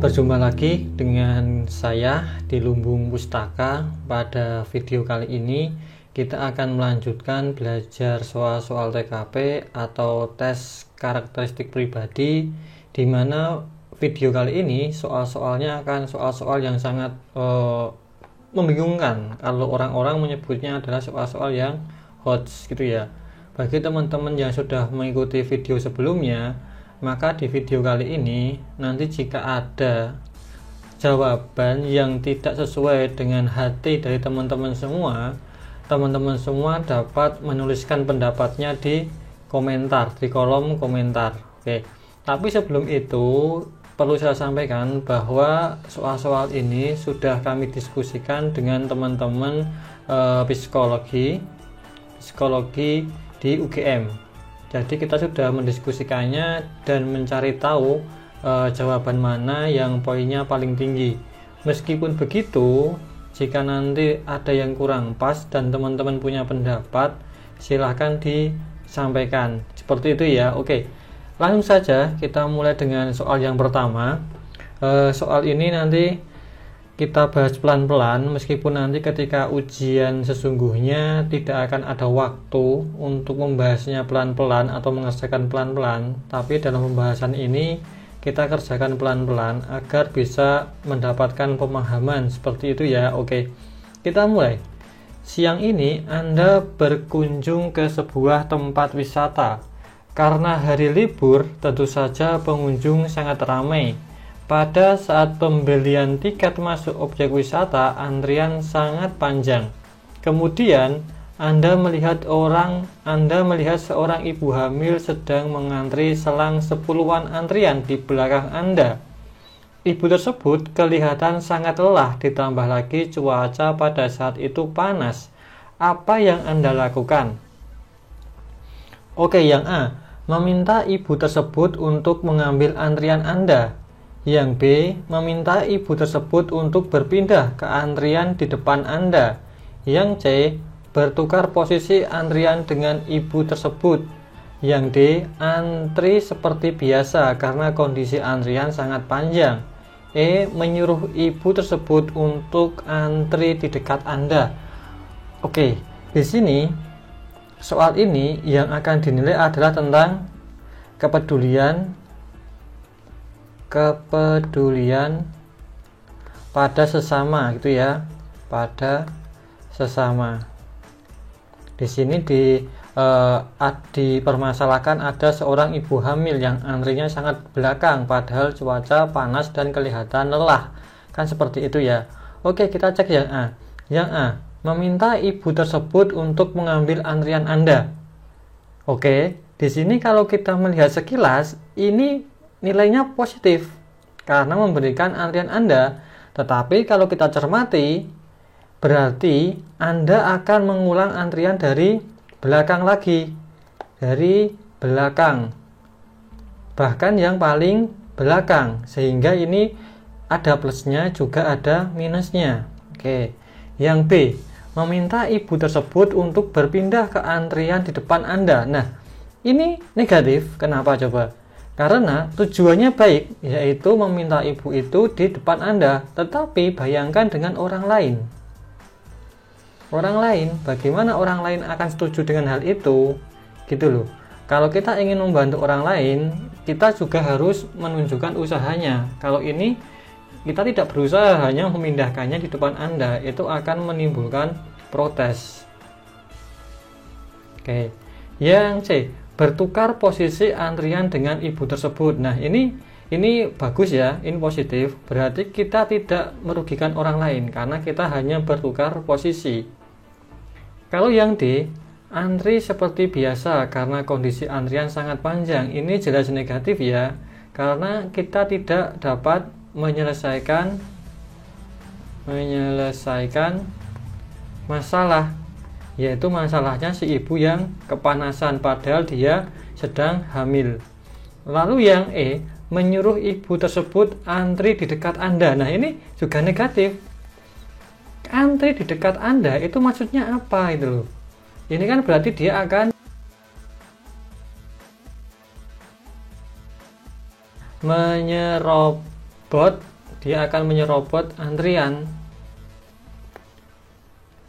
Berjumpa lagi dengan saya di Lumbung Pustaka. Pada video kali ini kita akan melanjutkan belajar soal-soal TKP atau tes karakteristik pribadi, di mana video kali ini soal-soalnya akan soal-soal yang sangat membingungkan kalau orang-orang menyebutnya adalah soal-soal yang HOTS gitu ya. Bagi teman-teman yang sudah mengikuti video sebelumnya, maka di video kali ini nanti jika ada jawaban yang tidak sesuai dengan hati dari teman-teman semua dapat menuliskan pendapatnya di komentar, di kolom komentar. Oke. Tapi sebelum itu perlu saya sampaikan bahwa soal-soal ini sudah kami diskusikan dengan teman-teman psikologi di UGM. Jadi kita sudah mendiskusikannya dan mencari tahu jawaban mana yang poinnya paling tinggi. Meskipun begitu, jika nanti ada yang kurang pas dan teman-teman punya pendapat, silahkan disampaikan. Seperti itu ya. Oke, langsung saja kita mulai dengan soal yang pertama. Soal ini nanti kita bahas pelan-pelan, meskipun nanti ketika ujian sesungguhnya tidak akan ada waktu untuk membahasnya pelan-pelan atau mengerjakan pelan-pelan, tapi dalam pembahasan ini kita kerjakan pelan-pelan agar bisa mendapatkan pemahaman seperti itu ya. Oke, kita mulai. Siang ini Anda berkunjung ke sebuah tempat wisata. Karena hari libur, tentu saja pengunjung sangat ramai. Pada saat pembelian tiket masuk objek wisata, antrian sangat panjang. Kemudian, Anda melihat seorang ibu hamil sedang mengantri selang 10-an antrian di belakang Anda. Ibu tersebut kelihatan sangat lelah, ditambah lagi cuaca pada saat itu panas. Apa yang Anda lakukan? Oke, yang A, meminta ibu tersebut untuk mengambil antrian Anda. Yang B, meminta ibu tersebut untuk berpindah ke antrian di depan Anda. Yang C, bertukar posisi antrian dengan ibu tersebut. Yang D, antri seperti biasa karena kondisi antrian sangat panjang. E, menyuruh ibu tersebut untuk antri di dekat Anda. Oke, di sini soal ini yang akan dinilai adalah tentang kepedulian pada sesama gitu ya, pada sesama. Di sini dipermasalahkan ada seorang ibu hamil yang antrinya sangat belakang padahal cuaca panas dan kelihatan lelah, kan seperti itu ya. Oke, kita cek yang A. Yang A, meminta ibu tersebut untuk mengambil antrian Anda. Oke, di sini kalau kita melihat sekilas ini nilainya positif karena memberikan antrian Anda. Tetapi kalau kita cermati, berarti Anda akan mengulang antrian dari belakang lagi. Dari belakang. Bahkan yang paling belakang. Sehingga ini ada plusnya juga ada minusnya. Oke. Yang B, meminta ibu tersebut untuk berpindah ke antrian di depan Anda. Nah, ini negatif. Kenapa coba? Karena tujuannya baik, yaitu meminta ibu itu di depan Anda. Tetapi bayangkan dengan orang lain. Orang lain, bagaimana orang lain akan setuju dengan hal itu? Gitu loh. Kalau kita ingin membantu orang lain, kita juga harus menunjukkan usahanya. Kalau ini kita tidak berusaha, hanya memindahkannya di depan Anda, itu akan menimbulkan protes. Oke. Yang C, bertukar posisi antrian dengan ibu tersebut. Nah, ini bagus ya, ini positif. Berarti kita tidak merugikan orang lain karena kita hanya bertukar posisi. Kalau yang D, antri seperti biasa karena kondisi antrian sangat panjang. Ini jelas negatif ya, karena kita tidak dapat menyelesaikan masalah, yaitu masalahnya si ibu yang kepanasan padahal dia sedang hamil. Lalu yang E, menyuruh ibu tersebut antri di dekat Anda. Nah, ini juga negatif. Antri di dekat Anda itu maksudnya apa itu loh? Ini kan berarti dia akan menyerobot bot, dia akan menyerobot antrian.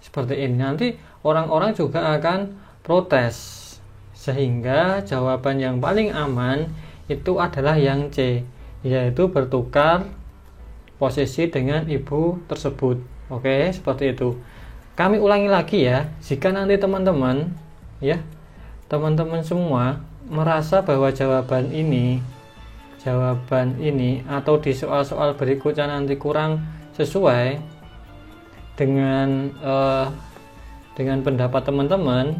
Seperti ini. Nanti orang-orang juga akan protes. Sehingga jawaban yang paling aman itu adalah yang C, yaitu bertukar posisi dengan ibu tersebut. Oke, seperti itu. Kami ulangi lagi ya. Jika nanti teman-teman semua merasa bahwa jawaban ini atau di soal-soal berikutnya nanti kurang sesuai dengan pendapat teman-teman,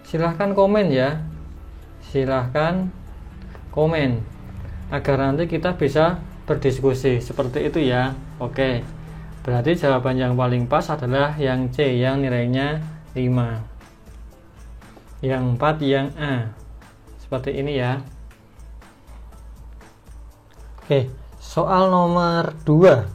silahkan komen ya, silahkan komen agar nanti kita bisa berdiskusi seperti itu ya. Oke, berarti jawaban yang paling pas adalah yang C, yang nilainya 5. Yang 4 yang A. Seperti ini ya. Oke, soal nomor 2.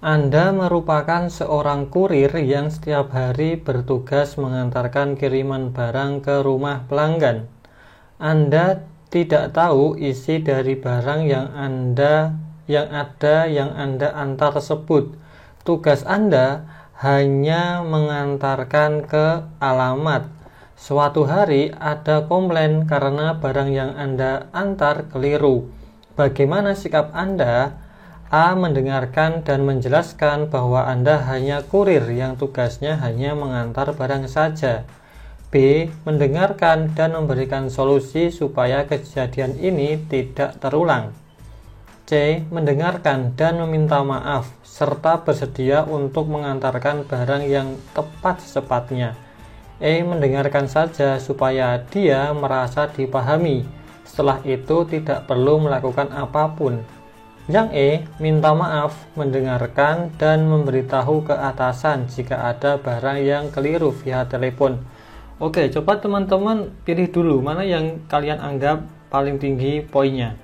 Anda merupakan seorang kurir yang setiap hari bertugas mengantarkan kiriman barang ke rumah pelanggan. Anda tidak tahu isi dari barang yang Anda antar tersebut. Tugas Anda hanya mengantarkan ke alamat. Suatu hari ada komplain karena barang yang Anda antar keliru. Bagaimana sikap Anda? A. Mendengarkan dan menjelaskan bahwa Anda hanya kurir yang tugasnya hanya mengantar barang saja. B. Mendengarkan dan memberikan solusi supaya kejadian ini tidak terulang. C. Mendengarkan dan meminta maaf serta bersedia untuk mengantarkan barang yang tepat secepatnya. E. Mendengarkan saja supaya dia merasa dipahami. Setelah itu tidak perlu melakukan apapun. Yang E. Minta maaf, mendengarkan dan memberitahu ke atasan jika ada barang yang keliru via telepon. Oke, coba teman-teman pilih dulu mana yang kalian anggap paling tinggi poinnya.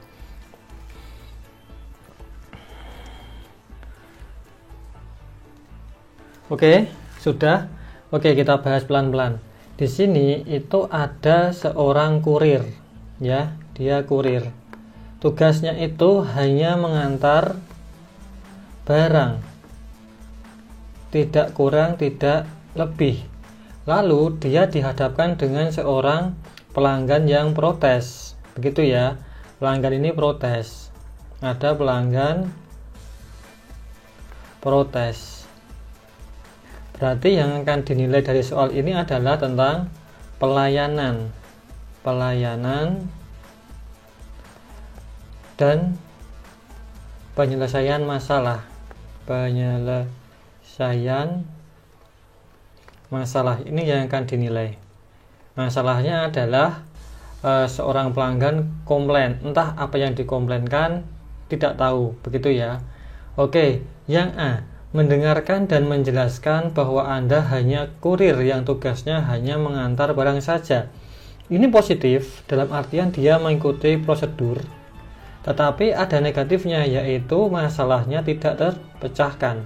Oke, sudah. Oke, kita bahas pelan-pelan. Di sini itu ada seorang kurir, ya, dia kurir. Tugasnya itu hanya mengantar barang, tidak kurang, tidak lebih. Lalu dia dihadapkan dengan seorang pelanggan yang protes. Begitu ya, pelanggan ini protes. Ada pelanggan protes. Berarti yang akan dinilai dari soal ini adalah tentang pelayanan. Pelayanan dan penyelesaian masalah. Penyelesaian masalah ini yang akan dinilai. Masalahnya adalah seorang pelanggan komplain, entah apa yang dikomplainkan tidak tahu, begitu ya. Oke, yang A, mendengarkan dan menjelaskan bahwa Anda hanya kurir yang tugasnya hanya mengantar barang saja. Ini positif dalam artian dia mengikuti prosedur, tetapi ada negatifnya, yaitu masalahnya tidak terpecahkan.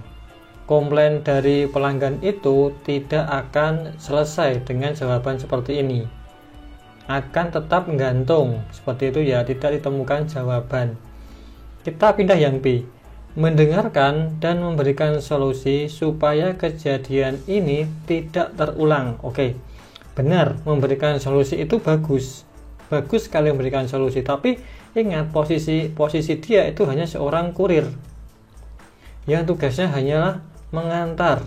Komplain dari pelanggan itu tidak akan selesai dengan jawaban seperti ini, akan tetap gantung seperti itu ya, tidak ditemukan jawaban. Kita pindah yang B, mendengarkan dan memberikan solusi supaya kejadian ini tidak terulang. Oke, benar, memberikan solusi itu bagus sekali memberikan solusi, tapi ingat posisi dia itu hanya seorang kurir yang tugasnya hanyalah mengantar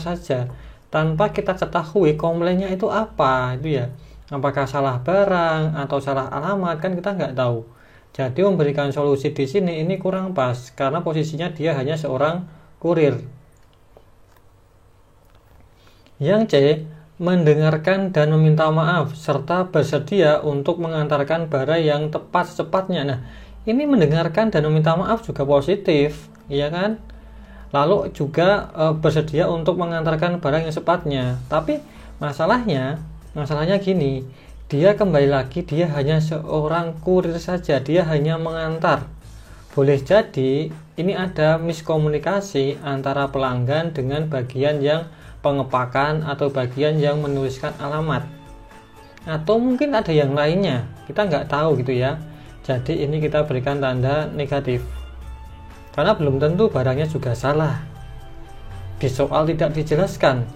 saja, tanpa kita ketahui komplainnya itu apa, itu ya, apakah salah barang atau salah alamat, kan kita nggak tahu. Jadi memberikan solusi di sini ini kurang pas karena posisinya dia hanya seorang kurir. Yang C, mendengarkan dan meminta maaf serta bersedia untuk mengantarkan barang yang tepat secepatnya. Nah, ini mendengarkan dan meminta maaf juga positif, iya kan? Lalu juga bersedia untuk mengantarkan barang yang sepatnya. Tapi masalahnya gini, dia kembali lagi, dia hanya seorang kurir saja, dia hanya mengantar. Boleh jadi ini ada miskomunikasi antara pelanggan dengan bagian yang pengepakan atau bagian yang menuliskan alamat. atau mungkin ada yang lainnya, kita nggak tahu gitu ya. Jadi ini kita berikan tanda negatif karena belum tentu barangnya juga salah. Di soal tidak dijelaskan,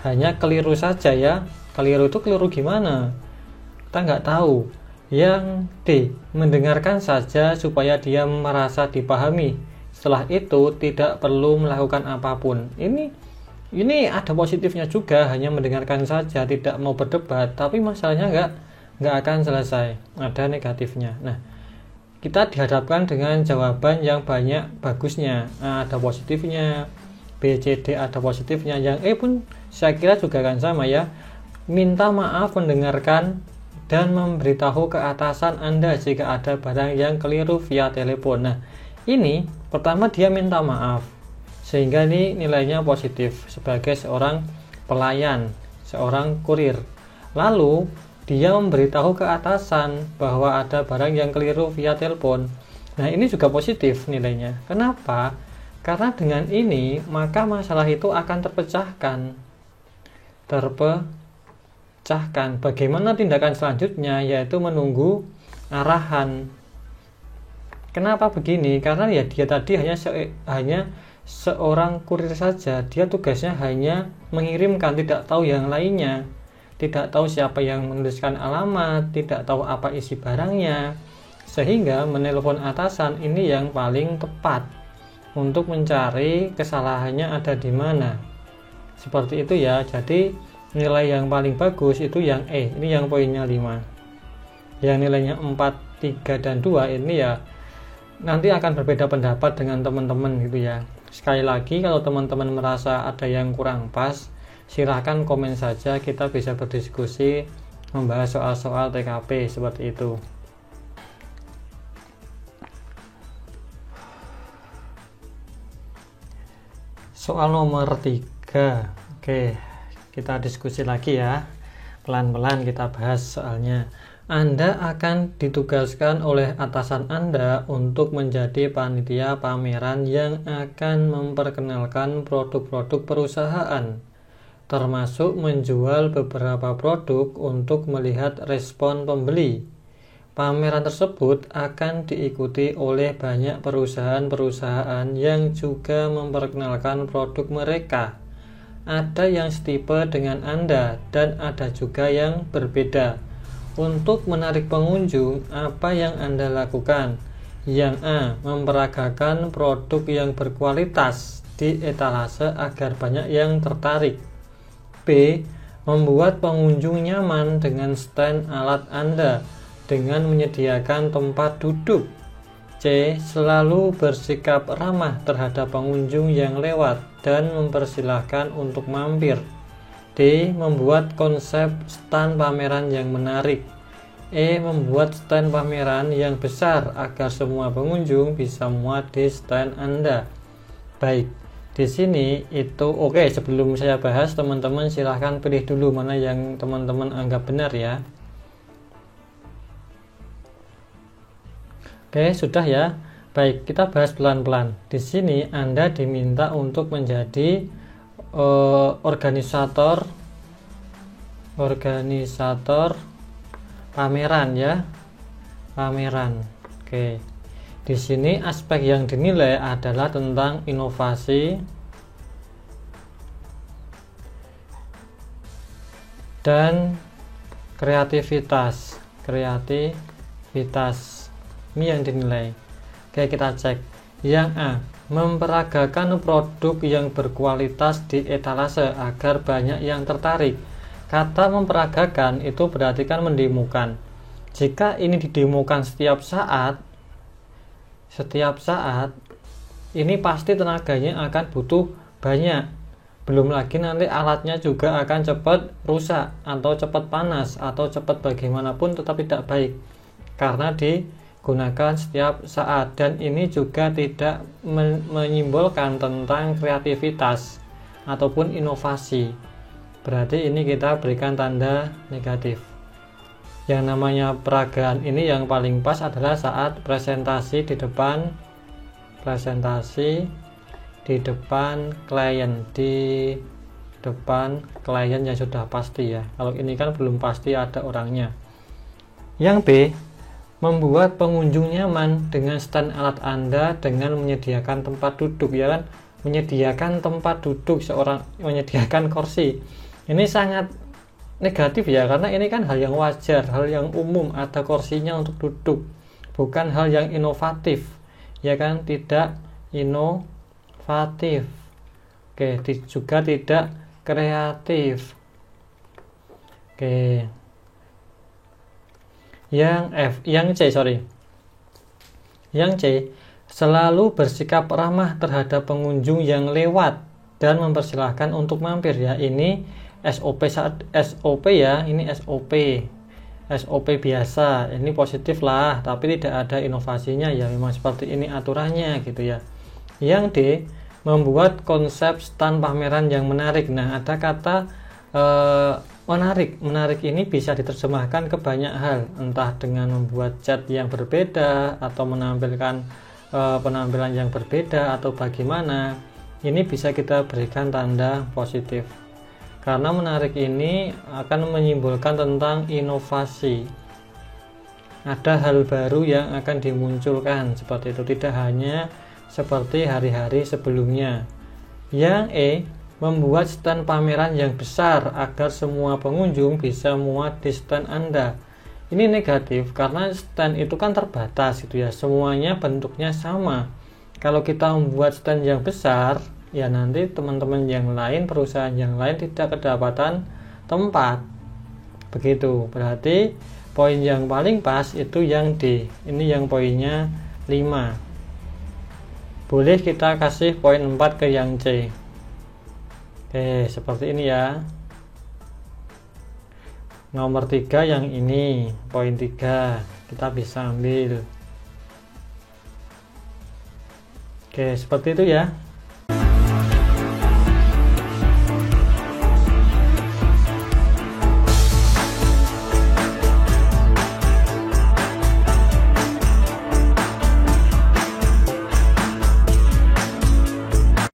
hanya keliru saja ya. Keliru itu keliru gimana? Kita nggak tahu. Yang D, mendengarkan saja supaya dia merasa dipahami. Setelah itu tidak perlu melakukan apapun. Ini ada positifnya juga, hanya mendengarkan saja, tidak mau berdebat, tapi masalahnya nggak akan selesai. Ada negatifnya. Nah, kita dihadapkan dengan jawaban yang banyak bagusnya. Ada positifnya, B, C, D ada positifnya. Yang E pun saya kira juga akan sama ya. Minta maaf, mendengarkan, dan memberitahu ke atasan Anda jika ada barang yang keliru via telepon. Nah, ini pertama dia minta maaf, sehingga ini nilainya positif sebagai seorang pelayan, seorang kurir. Lalu dia memberitahu ke atasan bahwa ada barang yang keliru via telepon. Nah, ini juga positif nilainya. Kenapa? Karena dengan ini maka masalah itu akan terpecahkan. Bagaimana tindakan selanjutnya, yaitu menunggu arahan. Kenapa begini? Karena ya dia tadi hanya seorang kurir saja. Dia tugasnya hanya mengirimkan, tidak tahu yang lainnya, tidak tahu siapa yang menuliskan alamat, tidak tahu apa isi barangnya, sehingga menelpon atasan ini yang paling tepat untuk mencari kesalahannya ada di mana. Seperti itu ya. Jadi nilai yang paling bagus itu yang E, ini yang poinnya 5. Yang nilainya 4, 3, dan 2 ini ya nanti akan berbeda pendapat dengan teman-teman gitu ya. Sekali lagi, kalau teman-teman merasa ada yang kurang pas, silahkan komen saja, kita bisa berdiskusi membahas soal-soal TKP seperti itu. Soal nomor 3. Oke, kita diskusi lagi ya. Pelan-pelan kita bahas soalnya. Anda akan ditugaskan oleh atasan Anda untuk menjadi panitia pameran yang akan memperkenalkan produk-produk perusahaan, termasuk menjual beberapa produk untuk melihat respon pembeli. Pameran tersebut akan diikuti oleh banyak perusahaan-perusahaan yang juga memperkenalkan produk mereka. Ada yang setipe dengan Anda dan ada juga yang berbeda. Untuk menarik pengunjung, apa yang Anda lakukan? Yang A, memperagakan produk yang berkualitas di etalase agar banyak yang tertarik. B, membuat pengunjung nyaman dengan stand alat Anda dengan menyediakan tempat duduk. C, selalu bersikap ramah terhadap pengunjung yang lewat dan mempersilahkan untuk mampir. D, membuat konsep stand pameran yang menarik. E, membuat stand pameran yang besar agar semua pengunjung bisa muat di stand Anda. Baik, di sini itu oke. Sebelum saya bahas, teman-teman silahkan pilih dulu mana yang teman-teman anggap benar ya. Oke, sudah ya. Baik, kita bahas pelan-pelan. Di sini Anda diminta untuk menjadi organisator pameran ya. Pameran. Oke. Di sini aspek yang dinilai adalah tentang inovasi dan kreativitas. Ini yang dinilai. Oke, kita cek. Yang A, memperagakan produk yang berkualitas di etalase agar banyak yang tertarik. Kata memperagakan itu berarti kan mendemokan. Jika ini didemokan setiap saat, ini pasti tenaganya akan butuh banyak. Belum lagi nanti alatnya juga akan cepat rusak atau cepat panas atau cepat bagaimanapun tetap tidak baik karena digunakan setiap saat, dan ini juga tidak menyimbolkan tentang kreativitas ataupun inovasi. Berarti ini kita berikan tanda negatif. Yang namanya peragaan ini yang paling pas adalah saat presentasi di depan klien, di depan klien yang sudah pasti ya. Kalau ini kan belum pasti ada orangnya. Yang B, membuat pengunjung nyaman dengan stand alat Anda dengan menyediakan tempat duduk, ya kan, menyediakan tempat duduk, menyediakan kursi. Ini sangat negatif ya, karena ini kan hal yang wajar, hal yang umum, ada kursinya untuk duduk, bukan hal yang inovatif, ya kan, tidak inovatif. Oke, juga tidak kreatif. Oke. Yang C, selalu bersikap ramah terhadap pengunjung yang lewat dan mempersilahkan untuk mampir ya. Ini SOP ya, ini SOP biasa, ini positif lah, tapi tidak ada inovasinya ya, memang seperti ini aturannya gitu ya. Yang D, membuat konsep stand pameran yang menarik. Nah, ada kata menarik ini bisa diterjemahkan ke banyak hal, entah dengan membuat cat yang berbeda atau menampilkan penampilan yang berbeda atau bagaimana. Ini bisa kita berikan tanda positif, karena menarik ini akan menyimbolkan tentang inovasi, ada hal baru yang akan dimunculkan, seperti itu, tidak hanya seperti hari-hari sebelumnya. Yang E, membuat stand pameran yang besar agar semua pengunjung bisa muat di stand Anda. Ini negatif karena stand itu kan terbatas gitu ya, semuanya bentuknya sama. Kalau kita membuat stand yang besar, ya nanti teman-teman yang lain, perusahaan yang lain tidak kedapatan tempat. Begitu. Berarti poin yang paling pas itu yang D. Ini yang poinnya 5. Boleh kita kasih poin 4 ke yang C. Oke, seperti ini ya. Nomor 3 yang ini, poin 3 kita bisa ambil. Oke, seperti itu ya.